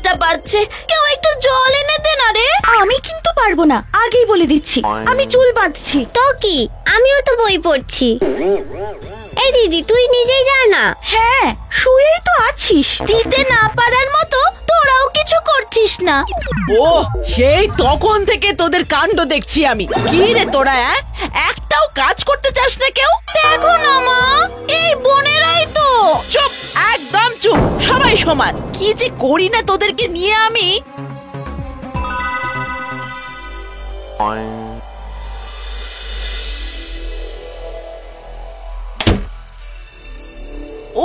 তেষ্টা পাচ্ছে, কেউ একটু জল এনে দে না রে। আমি কিন্তু পারবো না, আগেই বলে দিচ্ছি, আমি চুল বাঁধছি। তো কি, আমিও তো বই পড়ছি। এই দিদি, তুই নিজেই যা না। হ্যাঁ, শুয়েই তো আছিস। দিতে না পারার মতো তোরাও কিছু করছিস না। ও সেই তখন থেকে তোদের কাণ্ড দেখছি আমি। কি রে তোরা, একটাও কাজ করতে চাস না কেউ? দেখো না মা, এই বোনেরাই তো। চুপ, একদম চুপ, সবাই সমান। কি যে করি না তোদেরকে নিয়ে আমি।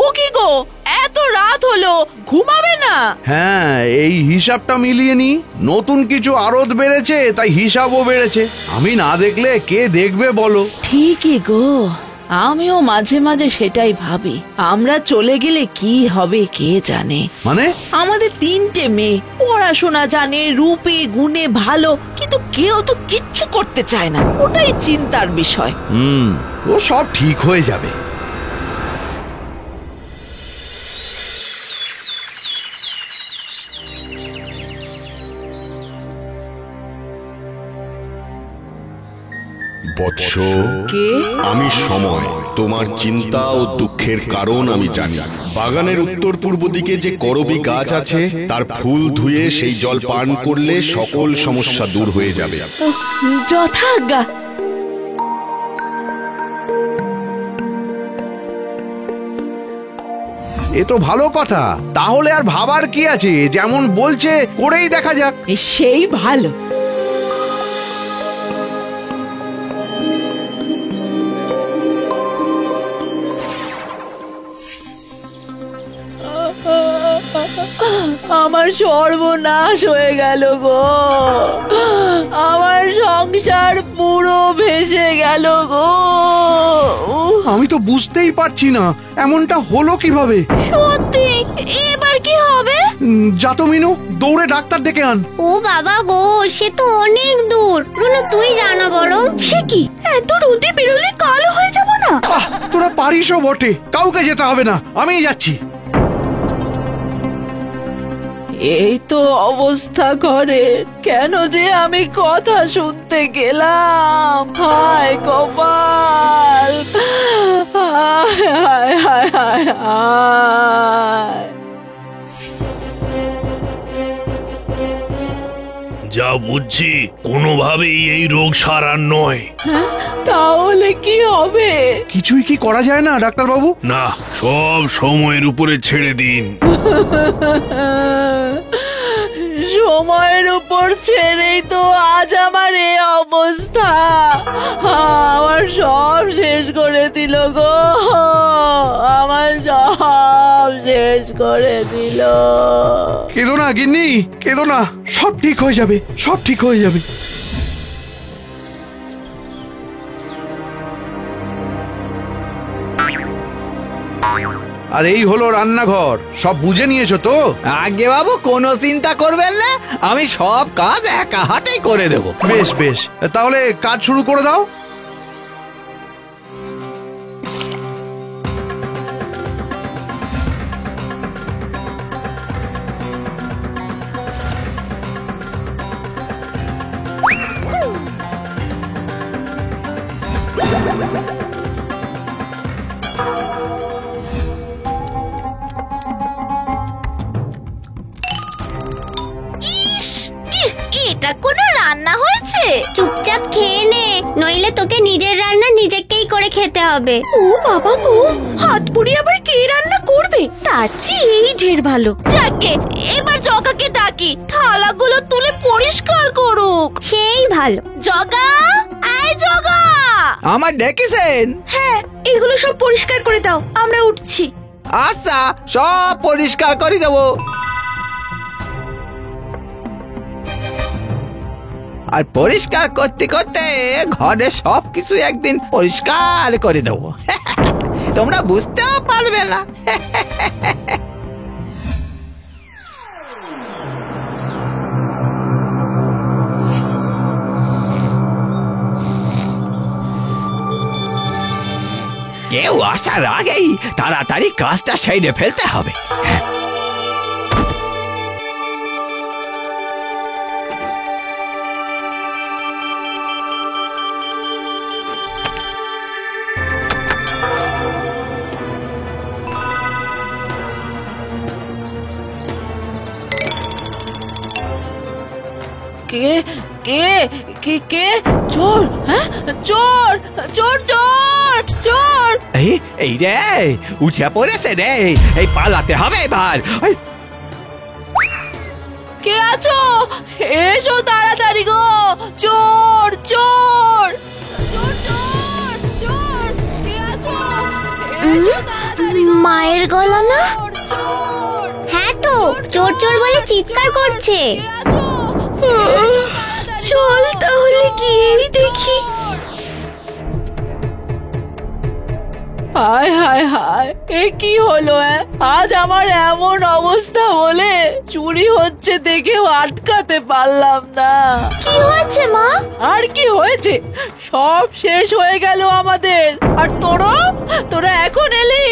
ও কি গো, এত রাত হলো, ঘুমাবে না? হ্যাঁ, এই হিসাবটা মিলিয়ে নি। নতুন কিছু আড়ত বেড়েছে, তাই হিসাবও বেড়েছে। আমি না দেখলে কে দেখবে বলো? ঠিকই গো, আমিও মাঝে মাঝে সেটাই ভাবি। আমরা চলে গেলে কি হবে কে জানে। মানে? আমাদের 3টে মেয়ে, পড়াশোনা জানে, রূপে গুণে ভালো, কিন্তু কেউ তো কিচ্ছু করতে চায় না। ওটাই চিন্তার বিষয়। ও সব ঠিক হয়ে যাবে। বৎস, কে? আমি সময়। তোমার চিন্তা ও দুঃখের কারণ আমি জানি। বাগানের উত্তর পূর্ব দিকে যে করবী গাছ আছে, তার ফুল ধুয়ে সেই জল পান করলে সকল সমস্যা দূর হয়ে যাবে। যথাজ্ঞা। এ তো ভালো কথা। তাহলে আর ভাবার কি আছে, যেমন বলছে করেই দেখা যাক। সেই ভালো। আমার সর্বনাশ হয়ে গেল গো, আমার সংসার পুরো ভেসে গেল গো। আমি তো বুঝতেই পারছি না এমনটা হলো কিভাবে। সত্যি, এবার কি হবে? যা তো মিনু, দৌড়ে ডাক্তার ডেকে আন। ও বাবা গো, সে তো অনেক দূর। রুনু, তুই জানা বরং। সে কি, এত রোদে বেরোলে কালো হয়ে যাব না? তোরা পারিসও বটে, কাউকে যেতে হবে না, আমিই যাচ্ছি। এই তো অবস্থা করে, কেন যে আমি কথা শুনতে গেলাম। হায় কপাল, হায় হায় হায় হায় হায়। যা বুঝছি, কোনোভাবেই এই রোগ সারার নয়। তাহলে কি হবে? কিছুই কি করা যায় না ডাক্তার বাবু? না, সব সময়ের উপরে ছেড়ে দিন। সময়ের উপর ছেড়েই তো আজ আমার এই অবস্থা। আমার সব শেষ করে দিল গো, আমার সব শেষ করে দিল। কেঁদো না গিন্নি, কেঁদো না, সব ঠিক হয়ে যাবে, সব ঠিক হয়ে যাবে। আর এই হলো রান্নাঘর, সব বুঝে নিয়েছো তো? আগে বাবু, কোনো চিন্তা করবেন না, আমি সব কাজ একা হাতেই করে দেব। বেশ বেশ, তাহলে কাজ শুরু করে দাও। এটা কোনো রান্না হয়েছে? চুপচাপ খেয়ে নে, নইলে তোকে নিজের রান্না নিজেকেই করে খেতে হবে। ও বাবা গো, হাত পুড়ি আবার কে রান্না করবে? তার চেয়ে এই ঢের ভালো। যাকে, এবার জগাকে ডাকি, থালাগুলো তুলে পরিষ্কার করুক। সেই ভালো। জগা, আয় জগা। আমার ডেকেছেন? হ্যাঁ, এগুলো সব পরিষ্কার করে দাও, আমরা উঠছি। আচ্ছা, সব পরিষ্কার করে দেবো। আর পরিষ্কার করতে করতে ঘরে সবকিছু একদিন পরিষ্কার করে দেবো। তোমরা বুঝতেও পারবে না। কেউ আসার আগেই তাড়াতাড়ি কাজটা সেরে ফেলতে হবে। কে কে কে কে চোর? হ্যাঁ, চোর চোর চোর চোর! এই রে, উঠে পড়েছে রে, এই পালাতে হবে এবার। কে আছো? এসো তাড়াতাড়ি গো! চোর চোর চোর চোর চোর! কে আছো? এসো তাড়াতাড়ি গো! মায়ের গলা না? চোর, চোর! হ্যাঁ তো, চোর চোর বলে চিৎকার করছে। কে আছো? চল তাহলে গিয়েই দেখি। হায় হায় হায়, এ কি হলো? আজ আমার এমন অবস্থা বলে চুরি হচ্ছে দেখেও আটকাতে পারলাম না। কি হয়েছে মা? আর কি হয়েছে, সব শেষ হয়ে গেল আমাদের। আর তোরা এখন এলি?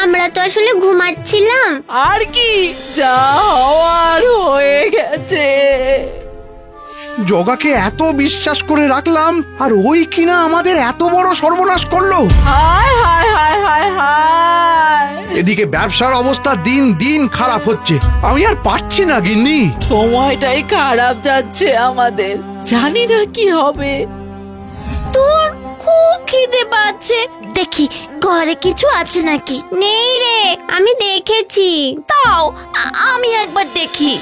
আমরা তো আসলে ঘুমাচ্ছিলাম। আর কি, যা হওয়ার হয়ে গেছে। জগাকে এত বিশ্বাস করে রাখলাম, আর ওই কিনা আমাদের এত বড় সর্বনাশ করলো। হায় হায় হায় হায় হায়! এদিকে ব্যবসার অবস্থা দিন দিন খারাপ হচ্ছে, আমি আর পারছি না গিন্নি। সময়টাই খারাপ যাচ্ছে আমাদের, জানি না কি হবে। তোর খুব খিদে পাচ্ছে, দেখি ঘরে কিছু আছে নাকি। নেই রে, আমি দেখেছি। তাও আমি একবার দেখি।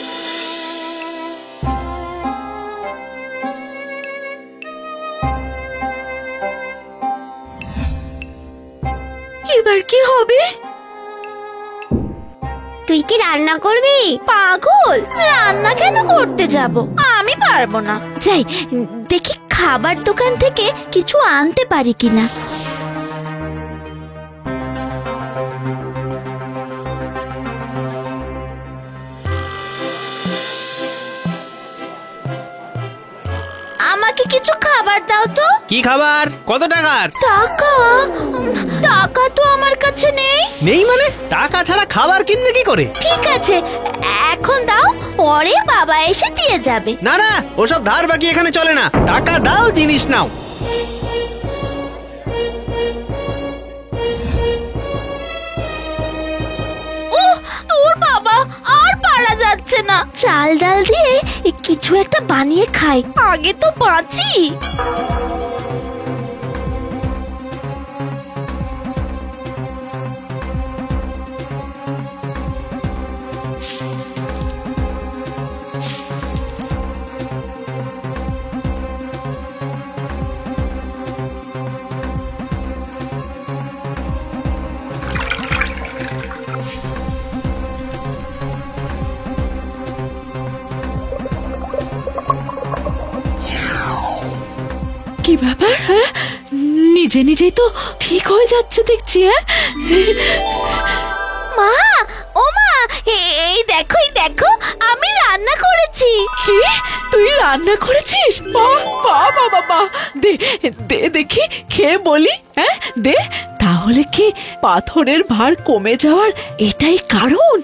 এবার কি হবে? তুই কি রান্না করবি? পাগল, রান্না কেন করতে যাব? আমি পারবো না। যাই দেখি খাবার দোকান থেকে কিছু আনতে পারি কিনা। আমাকে কিছু খাবার দাও তো। কি খাবার? কত টাকার? টাকা? টাকা তো আমার কাছে নেই। নেই মানে? টাকা ছাড়া খাবার কিনবে কি করে? ঠিক আছে, এখন দাও, পরে বাবা এসে দিয়ে যাবে। না না, ওসব ধার বাকি এখানে চলে না। টাকা দাও, জিনিস নাও। তোর বাবা, আর পারা যাচ্ছে না। চাল ডাল দিয়ে কিছু একটা বানিয়ে খাই, আগে তো বাঁচি। কি ব্যাপার? হ্যাঁ, নিজে নিজেই তো ঠিক হয়ে যাচ্ছে দেখছি। হ্যাঁ, মা, ও মা, এই দেখো, আমি রান্না করেছি। কি, তুই রান্না করেছিস? বাহ বাহ বাহ বাহ বাহ! দে দে দেখি, খেয়ে বলি। হ্যাঁ দে। তাহলে কি পাথরের ভার কমে যাওয়ার এটাই কারণ?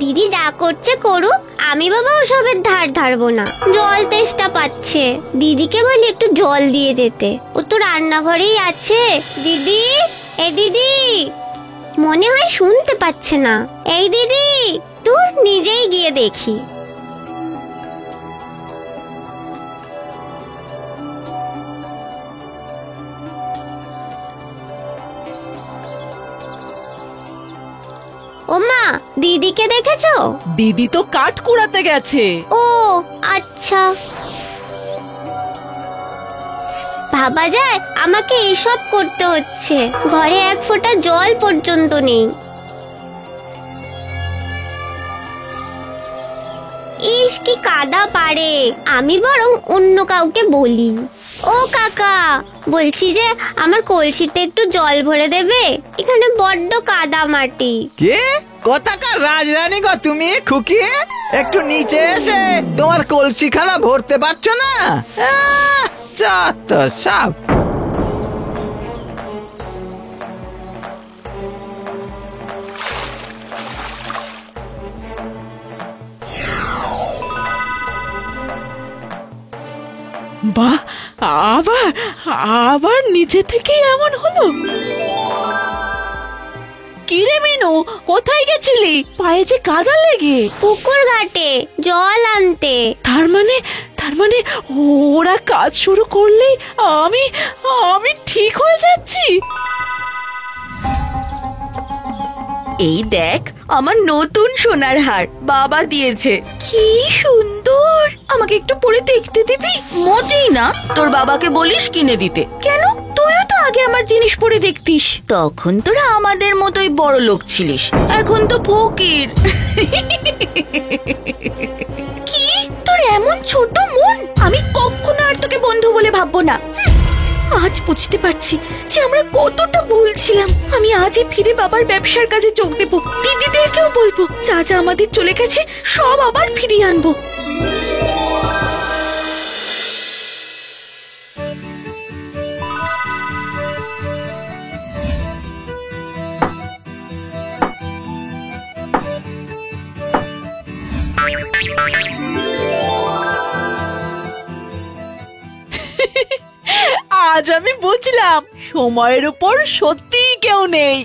দিদি যা করছে করুক, আমি বাবা ওসবের ধার ধারবো না। জল তেষ্টা পাচ্ছে, দিদিকে বলি একটু জল দিয়ে যেতে। ও তো রান্নাঘরেই আছে। দিদি, এ দিদি, মনে হয় শুনতে পাচ্ছে না। এই দিদি, তোর নিজেই গিয়ে দেখি। ও মা, দিদিকে দেখেছো? দিদি তো কাঠ কুড়াতে গেছে। ও আচ্ছা। ভাবা যায় আমাকে এসব করতে হচ্ছে, ঘরে এক ফোঁটা জল পর্যন্ত নেই। ইস কি কাদা পারে, আমি বরং অন্য কাউকে বলি। ও কাকা, বলছি যে আমার কলসিতে একটু জল ভরে দেবে, এখানে বড্ড কাদা মাটি। কে কোথাকার রাজরানী গো তুমি খুকি? একটু নিচে এসে তোমার কলসিখানা ভরতে পারছো না? যত সব। বাহ, আবার নিজে থেকেই এমন হলো। কিরে মিনু, কোথায় গেছিলি? পায়ে যে কাদা লেগে। পুকুর ঘাটে জল আনতে। তার মানে ওরা কাজ শুরু করলেই আমি আমি ঠিক হয়ে যাচ্ছি। এই দেখ আমার নতুন সোনার হার বাবা দিয়েছে, কি সুন্দর। আমাকে একটু পরে দেখতে দিবি? মোটেই না, তোর বাবাকে বলিস কিনে দিতে। কেন? তুইও তো আগে আমার জিনিস পরে দেখতিস, তখন তোরা আমাদের মতোই বড় লোক ছিলিস, এখন তো ফকির। কি তোর এমন ছোট মন? আমি কখনো আর তোকে বন্ধু বলে ভাববো না। আজ বুঝতে পারছি যে আমরা কতটা ভুল ছিলাম। আমি আজই ফিরে বাবার ব্যবসার কাজে যোগ দেবো, দিদিদেরকেও বলবো যা যা আমাদের চলে গেছে সব আবার ফিরিয়ে আনবো। আজ আমি বুঝলাম সময়ের উপর সত্যিই কেউ নেই।